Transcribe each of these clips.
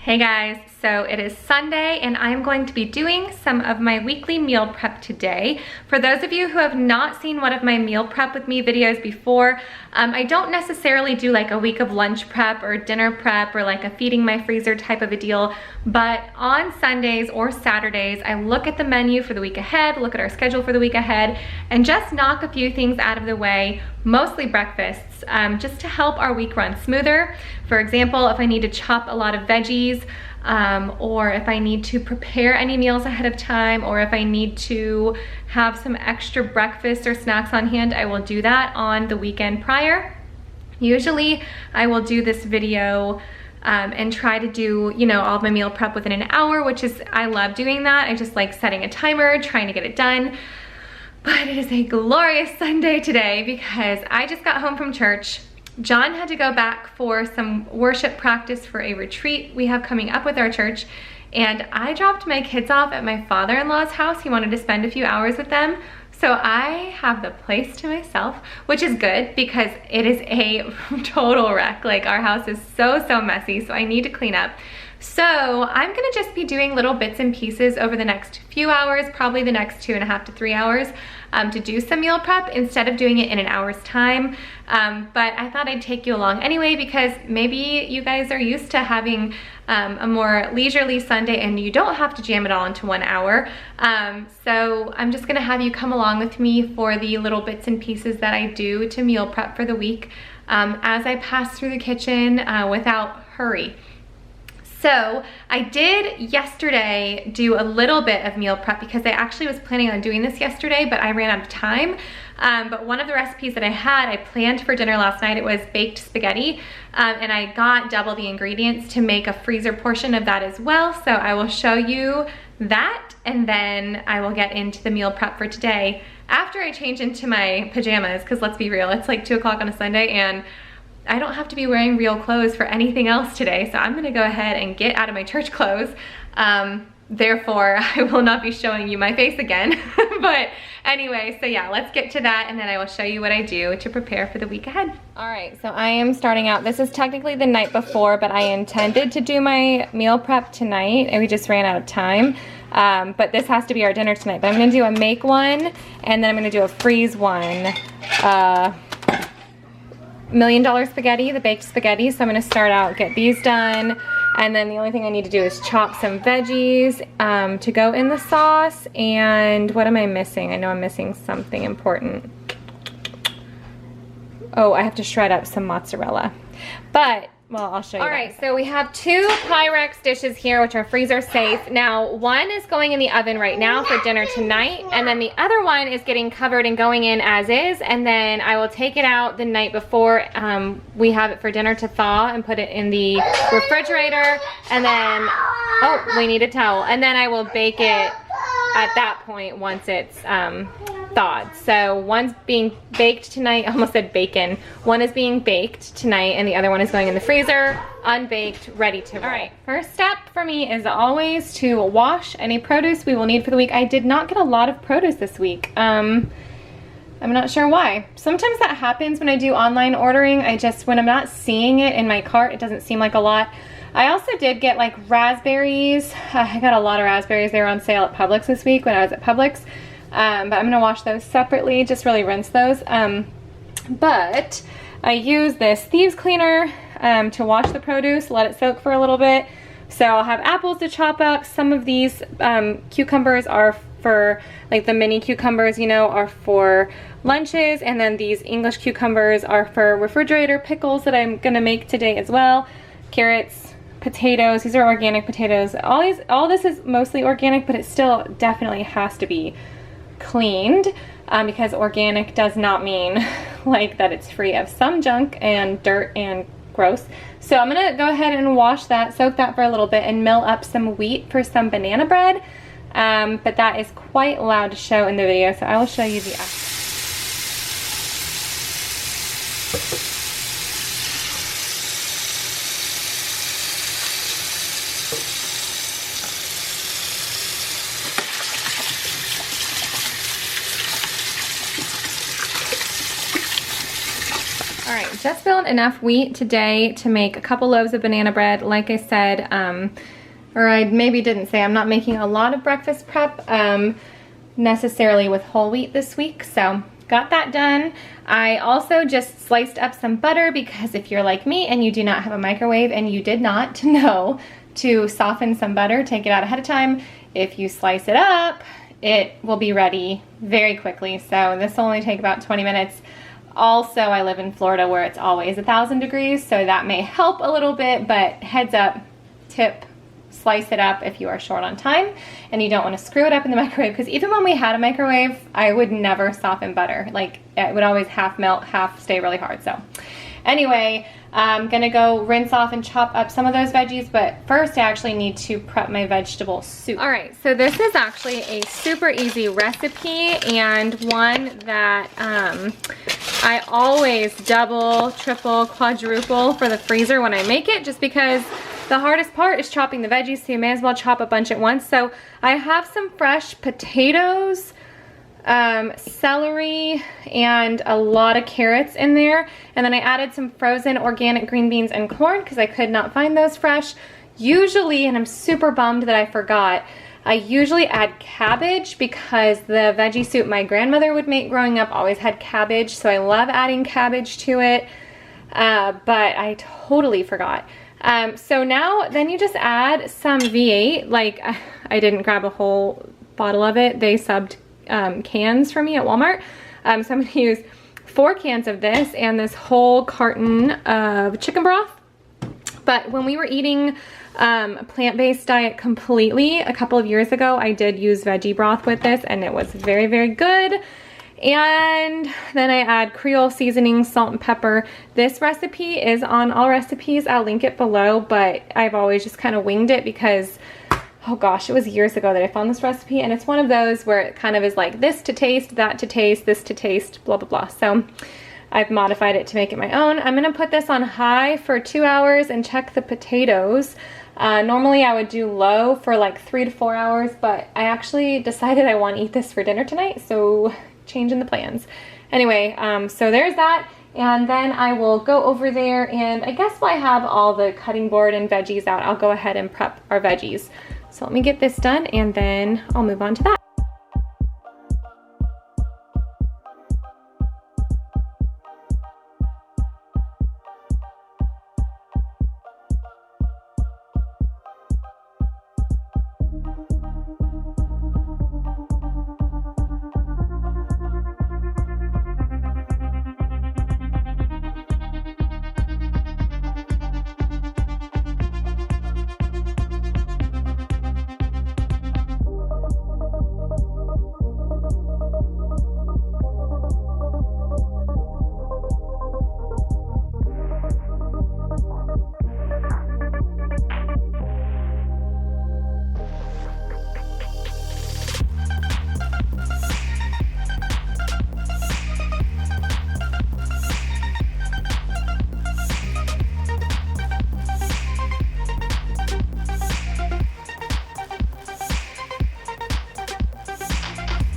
Hey guys, so it is Sunday and I'm going to be doing some of my weekly meal prep today. For those of you who have not seen one of my meal prep with me videos before, I don't necessarily do like a week of lunch prep or dinner prep or like a feeding my freezer type of a deal, but on Sundays or Saturdays, I look at the menu for the week ahead, look at our schedule for the week ahead, and just knock a few things out of the way, mostly breakfasts, just to help our week run smoother. For example, if I need to chop a lot of veggies, or if I need to prepare any meals ahead of time, or if I need to have some extra breakfast or snacks on hand, I will do that on the weekend prior. Usually I will do this video and try to do, you know, all of my meal prep within an hour, which is, I love doing that. I just like setting a timer, trying to get it done. But it is a glorious Sunday today because I just got home from church. John had to go back for some worship practice for a retreat we have coming up with our church, and I dropped my kids off at my father-in-law's house. He wanted to spend a few hours with them, so I have the place to myself, which is good because it is a total wreck. Like, our house is so messy, so I need to clean up. So I'm gonna just be doing little bits and pieces over the next few hours, probably the next 2.5 to 3 hours, to do some meal prep instead of doing it in an hour's time. But I thought I'd take you along anyway because maybe you guys are used to having a more leisurely Sunday and you don't have to jam it all into 1 hour. So I'm just gonna have you come along with me for the little bits and pieces that I do to meal prep for the week as I pass through the kitchen without hurry. So I did yesterday do a little bit of meal prep because I actually was planning on doing this yesterday, but I ran out of time. But one of the recipes that I planned for dinner last night, it was baked spaghetti, and I got double the ingredients to make a freezer portion of that as well. So I will show you that, and then I will get into the meal prep for today after I change into my pajamas, because let's be real, it's like 2 o'clock on a Sunday and I don't have to be wearing real clothes for anything else today, so I'm gonna go ahead and get out of my church clothes. Therefore, I will not be showing you my face again. But anyway, so yeah, let's get to that and then I will show you what I do to prepare for the week ahead. All right, so I am starting out. This is technically the night before, but I intended to do my meal prep tonight and we just ran out of time. But this has to be our dinner tonight. But I'm gonna do a make one and then I'm gonna do a freeze one. $1 million spaghetti, the baked spaghetti. So I'm gonna start out, get these done, and then the only thing I need to do is chop some veggies to go in the sauce. And what am I missing? I know I'm missing something important. Oh, I have to shred up some mozzarella. But, well, I'll show you. All right, so we have 2 Pyrex dishes here, which are freezer safe. Now, one is going in the oven right now for dinner tonight, and then the other one is getting covered and going in as is, and then I will take it out the night before we have it for dinner to thaw and put it in the refrigerator, and then, oh, we need a towel, and then I will bake it at that point once it's thawed. So one's being baked tonight, I almost said bacon. One is being baked tonight and the other one is going in the freezer, unbaked, ready to roll. All right, first step for me is always to wash any produce we will need for the week. I did not get a lot of produce this week. I'm not sure why. Sometimes that happens when I do online ordering. When I'm not seeing it in my cart, it doesn't seem like a lot. I also did get like raspberries. I got a lot of raspberries. They were on sale at Publix this week when I was at Publix. But I'm gonna wash those separately, just really rinse those. But I use this thieves cleaner to wash the produce, let it soak for a little bit. So I'll have apples to chop up. Some of these cucumbers are for, like the mini cucumbers, you know, are for lunches. And then these English cucumbers are for refrigerator pickles that I'm gonna make today as well. Carrots, potatoes, these are organic potatoes. All this is mostly organic, but it still definitely has to be cleaned because organic does not mean like that it's free of some junk and dirt and gross. So I'm gonna go ahead and wash that, soak that for a little bit, and mill up some wheat for some banana bread. But that is quite loud to show in the video, so I will show you the just filled enough wheat today to make a couple loaves of banana bread. Like I said, or I maybe didn't say, I'm not making a lot of breakfast prep necessarily with whole wheat this week, so got that done. I also just sliced up some butter because if you're like me and you do not have a microwave and you did not know to soften some butter, take it out ahead of time. If you slice it up, it will be ready very quickly. So this will only take about 20 minutes. Also, I live in Florida where it's always 1,000 degrees, so that may help a little bit, but heads up, tip, slice it up if you are short on time and you don't want to screw it up in the microwave, because even when we had a microwave, I would never soften butter. Like, it would always half melt, half stay really hard. So anyway, I'm gonna go rinse off and chop up some of those veggies, but first I actually need to prep my vegetable soup. All right, so this is actually a super easy recipe and one that I always double, triple, quadruple for the freezer when I make it, just because the hardest part is chopping the veggies, so you may as well chop a bunch at once. So I have some fresh potatoes, celery, and a lot of carrots in there. And then I added some frozen organic green beans and corn because I could not find those fresh. Usually, and I'm super bummed that I forgot, I usually add cabbage because the veggie soup my grandmother would make growing up always had cabbage. So I love adding cabbage to it, but I totally forgot. So now, then you just add some V8. Like, I didn't grab a whole bottle of it. They subbed cans for me at Walmart. So I'm gonna use 4 cans of this and this whole carton of chicken broth. But when we were eating a plant-based diet completely a couple of years ago, I did use veggie broth with this and it was very, very good. And then I add Creole seasoning, salt and pepper. This recipe is on All Recipes. I'll link it below, but I've always just kind of winged it because, oh gosh, it was years ago that I found this recipe, and it's one of those where it kind of is like this to taste, that to taste, this to taste, blah, blah, blah. So I've modified it to make it my own. I'm gonna put this on high for 2 hours and check the potatoes. Normally I would do low for like 3 to 4 hours, but I actually decided I want to eat this for dinner tonight, so changing the plans. Anyway, so there's that, and then I will go over there, and I guess while I have all the cutting board and veggies out, I'll go ahead and prep our veggies. So let me get this done, and then I'll move on to that.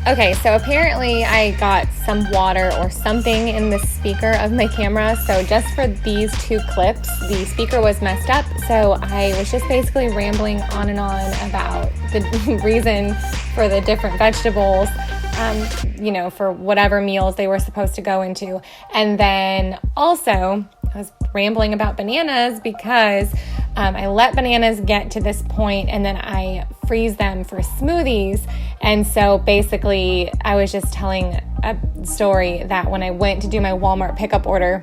Okay, so apparently I got some water or something in the speaker of my camera. So just for these 2 clips, the speaker was messed up. So I was just basically rambling on and on about the reason for the different vegetables, you know, for whatever meals they were supposed to go into. And then also I was rambling about bananas because I let bananas get to this point and then I freeze them for smoothies. And so basically I was just telling a story that when I went to do my Walmart pickup order,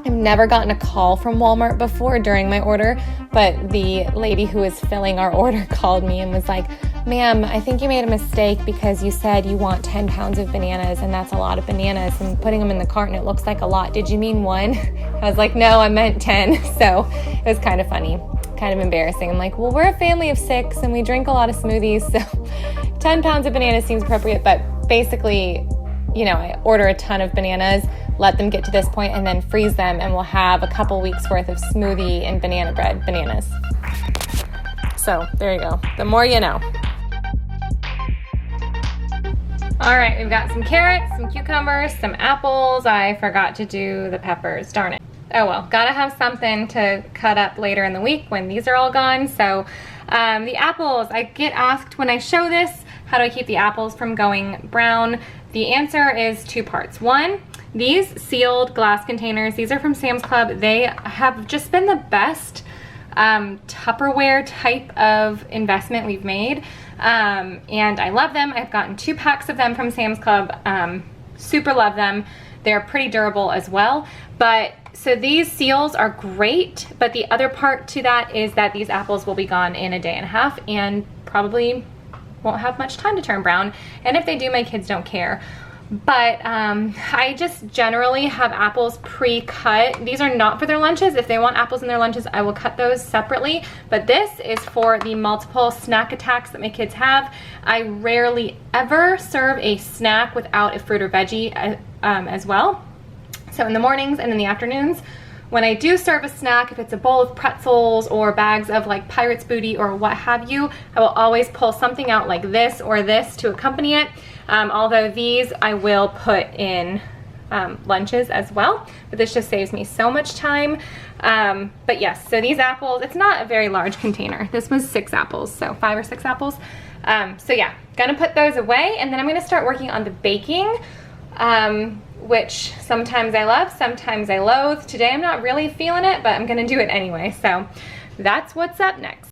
I've never gotten a call from Walmart before during my order, but the lady who was filling our order called me and was like, "Ma'am, I think you made a mistake because you said you want 10 pounds of bananas and that's a lot of bananas, and putting them in the cart and it looks like a lot. Did you mean 1?" I was like, "No, I meant 10. So it was kind of funny, kind of embarrassing. I'm like, well, we're a family of 6 and we drink a lot of smoothies, so 10 pounds of bananas seems appropriate. But basically, you know, I order a ton of bananas, let them get to this point, and then freeze them, and we'll have a couple weeks worth of smoothie and banana bread bananas. So there you go. The more you know. All right, we've got some carrots, some cucumbers, some apples. I forgot to do the peppers, darn it. oh well, gotta have something to cut up later in the week when these are all gone. So the apples, I get asked when I show this, how do I keep the apples from going brown? The answer is two parts. One, these sealed glass containers, these are from Sam's Club. They have just been the best Tupperware type of investment we've made. And I love them. I've gotten 2 packs of them from Sam's Club. Super love them. They're pretty durable as well. But so these seals are great, but the other part to that is that these apples will be gone in a day and a half and probably won't have much time to turn brown. And if they do, my kids don't care. But I just generally have apples pre-cut. These are not for their lunches. If they want apples in their lunches, I will cut those separately. But this is for the multiple snack attacks that my kids have. I rarely ever serve a snack without a fruit or veggie as well. So in the mornings and in the afternoons, when I do serve a snack, if it's a bowl of pretzels or bags of like Pirate's Booty or what have you, I will always pull something out like this or this to accompany it. Although these I will put in lunches as well, but this just saves me so much time. But yes, so these apples, it's not a very large container. This was 6 apples, so 5 or 6 apples. So yeah, gonna put those away, and then I'm gonna start working on the baking, which sometimes I love, sometimes I loathe. Today I'm not really feeling it, but I'm gonna do it anyway. So that's what's up next.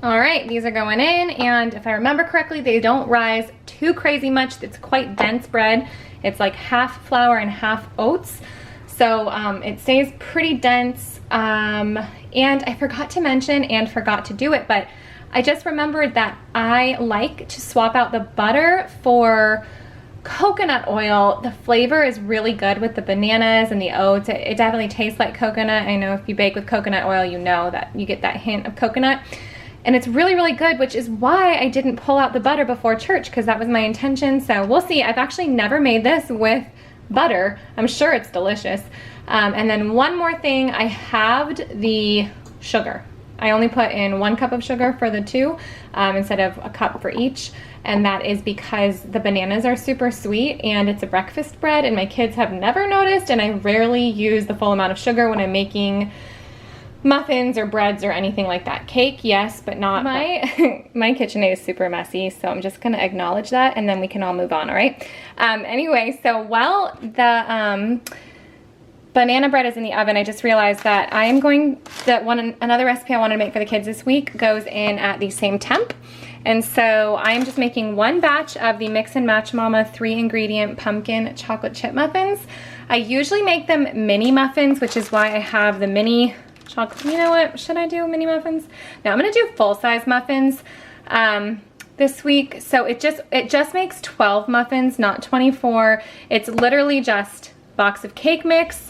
All right, these are going in, and if I remember correctly, they don't rise too crazy much. It's quite dense bread. It's like half flour and half oats. So it stays pretty dense. And I forgot to mention and forgot to do it, but I just remembered that I like to swap out the butter for coconut oil. The flavor is really good with the bananas and the oats. It definitely tastes like coconut. I know if you bake with coconut oil, you know that you get that hint of coconut. And it's really, really good, which is why I didn't pull out the butter before church, because that was my intention. So we'll see. I've actually never made this with butter. I'm sure it's delicious. And then one more thing, I halved the sugar. I only put in 1 cup of sugar for the 2 instead of a cup for each. And that is because the bananas are super sweet and it's a breakfast bread, and my kids have never noticed, and I rarely use the full amount of sugar when I'm making muffins or breads or anything like that. Cake, yes, but not my my KitchenAid is super messy, so I'm just gonna acknowledge that, and then we can all move on. All right. Anyway, so while the banana bread is in the oven, I just realized that I am going another recipe I wanted to make for the kids this week goes in at the same temp. And so I am just making 1 batch of the Mix and Match Mama 3-ingredient pumpkin chocolate chip muffins. I usually make them mini muffins, which is why I have the mini chocolate. You know what? Should I do mini muffins? No, I'm gonna do full-size muffins this week. So it just makes 12 muffins, not 24. It's literally just a box of cake mix.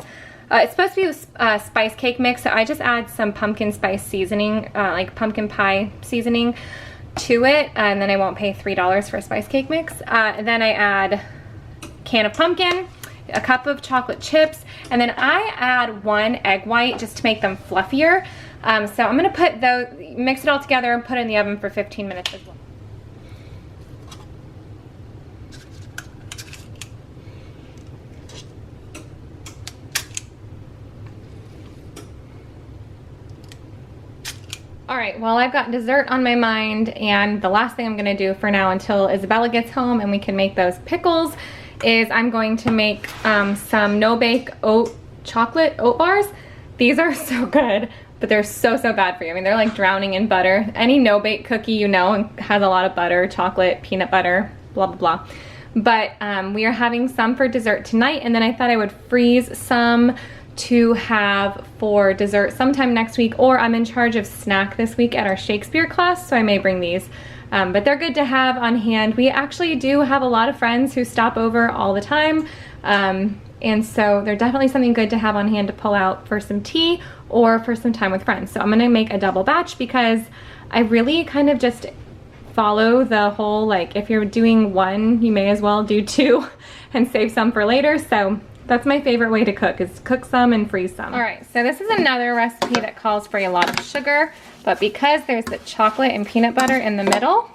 It's supposed to be spice cake mix, so I just add some pumpkin spice seasoning, like pumpkin pie seasoning to it, and then I won't pay $3 for a spice cake mix. Then I add a can of pumpkin, a cup of chocolate chips, and then I add 1 egg white just to make them fluffier. So I'm gonna mix it all together and put it in the oven for 15 minutes as well. All right, well, I've got dessert on my mind, and the last thing I'm gonna do for now until Isabella gets home and we can make those pickles is I'm going to make some no-bake chocolate oat bars. These are so good, but they're so bad for you. I mean, they're like drowning in butter. Any no-bake cookie, you know, has a lot of butter, chocolate, peanut butter, blah, blah, blah. But we are having some for dessert tonight, and then I thought I would freeze some to have for dessert sometime next week, or I'm in charge of snack this week at our Shakespeare class, so I may bring these. But they're good to have on hand. We actually do have a lot of friends who stop over all the time, and so they're definitely something good to have on hand to pull out for some tea or for some time with friends. So I'm gonna make a double batch because I really kind of just follow the whole, like, if you're doing 1, you may as well do 2 and save some for later. So that's my favorite way to cook, is cook some and freeze some. All right, so this is another recipe that calls for a lot of sugar, but because there's the chocolate and peanut butter in the middle,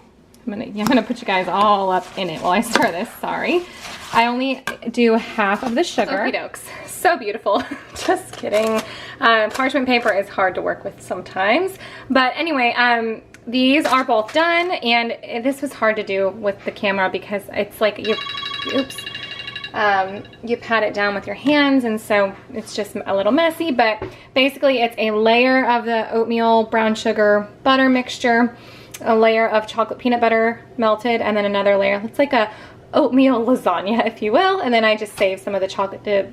I'm gonna put you guys all up in it while I stir this, sorry. I only do half of the sugar. Okey dokes. So beautiful. Just kidding. Parchment paper is hard to work with sometimes. But anyway, these are both done, and this was hard to do with the camera because it's like you pat it down with your hands, and so it's just a little messy, but basically it's a layer of the oatmeal brown sugar butter mixture, a layer of chocolate peanut butter melted, and then another layer. It's like a oatmeal lasagna, if you will, and then I just save some of the chocolate to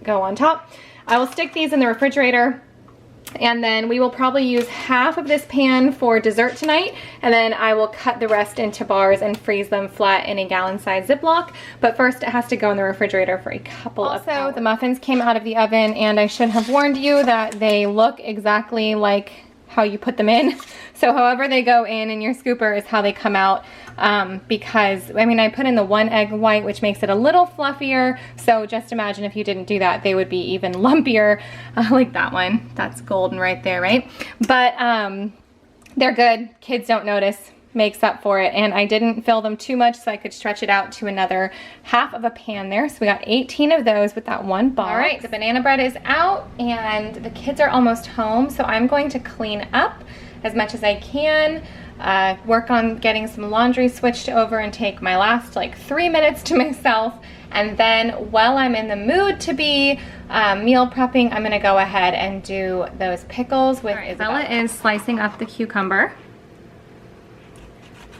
go on top. I will stick these in the refrigerator, and then we will probably use half of this pan for dessert tonight, and then I will cut the rest into bars and freeze them flat in a gallon-sized Ziploc. But first it has to go in the refrigerator for a couple of hours. Also, the muffins came out of the oven, and I should have warned you that they look exactly like how you put them in. So however they go in your scooper is how they come out, because I mean I put in the 1 egg white, which makes it a little fluffier, so just imagine if you didn't do that, they would be even lumpier, like that one. That's golden right there, right? But they're good. Kids don't notice. Makes up for it, and I didn't fill them too much so I could stretch it out to another half of a pan there. So we got 18 of those with that one box. All right, the banana bread is out and the kids are almost home, so I'm going to clean up as much as I can, work on getting some laundry switched over, and take my last like 3 minutes to myself. And then while I'm in the mood to be meal prepping, I'm gonna go ahead and do those pickles with Isabella. Bella is slicing up the cucumber.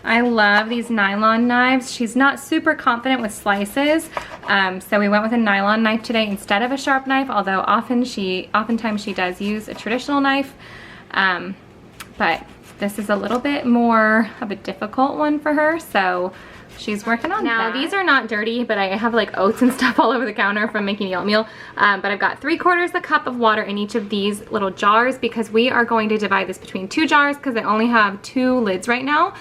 I love these nylon knives. She's not super confident with slices, so we went with a nylon knife today instead of a sharp knife, although oftentimes she does use a traditional knife. But this is a little bit more of a difficult one for her, so she's working on that. Now, these are not dirty, but I have like oats and stuff all over the counter from making the oatmeal. But I've got 3/4 a cup of water in each of these little jars because we are going to divide this between 2 jars because I only have 2 lids right now.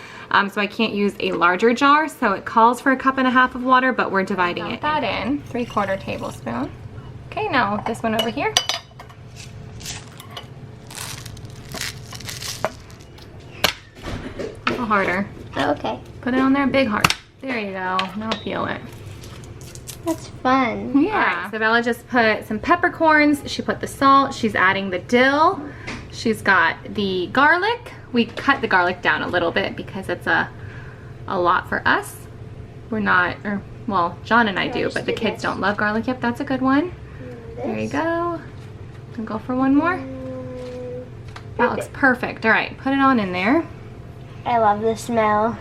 So I can't use a larger jar, so it calls for 1.5 cups of water, but we're dividing it. That in 3/4 tablespoon. Okay, now this one over here. A little harder. Okay. Put it on there, big heart. There you go. Now peel it. That's fun. Yeah. All right, so Bella just put some peppercorns. She put the salt. She's adding the dill. She's got the garlic. We cut the garlic down a little bit because it's a lot for us. We're not, or well, John and I do, but the kids don't love garlic. Yep, that's a good one. There you go. And go for one more. That looks perfect. All right, put it on in there. I love the smell.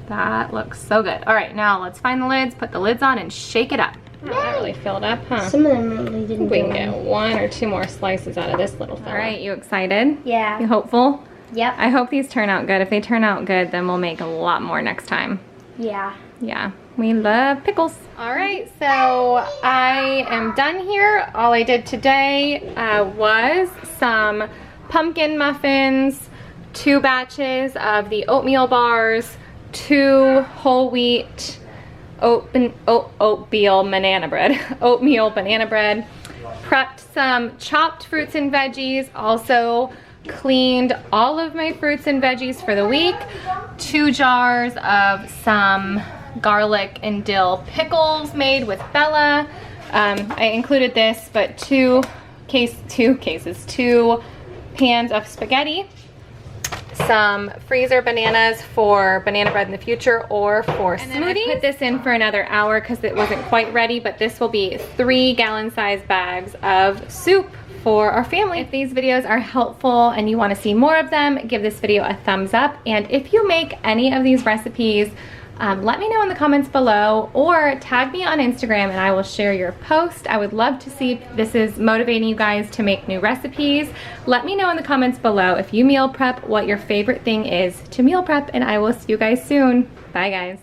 That looks so good. All right, now let's find the lids, put the lids on, and shake it up. Oh, that really filled up, huh? Some of them really didn't. We can get 1 or 2 more slices out of this little fella. All right, you excited? Yeah. You hopeful? Yep. I hope these turn out good. If they turn out good, then we'll make a lot more next time. Yeah. Yeah, we love pickles. All right, so I am done here. All I did today was some pumpkin muffins, 2 batches of the oatmeal bars, 2 whole wheat oatmeal banana bread, prepped some chopped fruits and veggies, also cleaned all of my fruits and veggies for the week, 2 jars of some garlic and dill pickles made with Bella. I included this, but 2 pans of spaghetti, some freezer bananas for banana bread in the future or for smoothies. And then I put this in for another hour because it wasn't quite ready, but this will be 3 gallon-sized bags of soup for our family. If these videos are helpful and you want to see more of them, give this video a thumbs up. And if you make any of these recipes, let me know in the comments below or tag me on Instagram and I will share your post. I would love to see if this is motivating you guys to make new recipes. Let me know in the comments below if you meal prep what your favorite thing is to meal prep, and I will see you guys soon. Bye guys.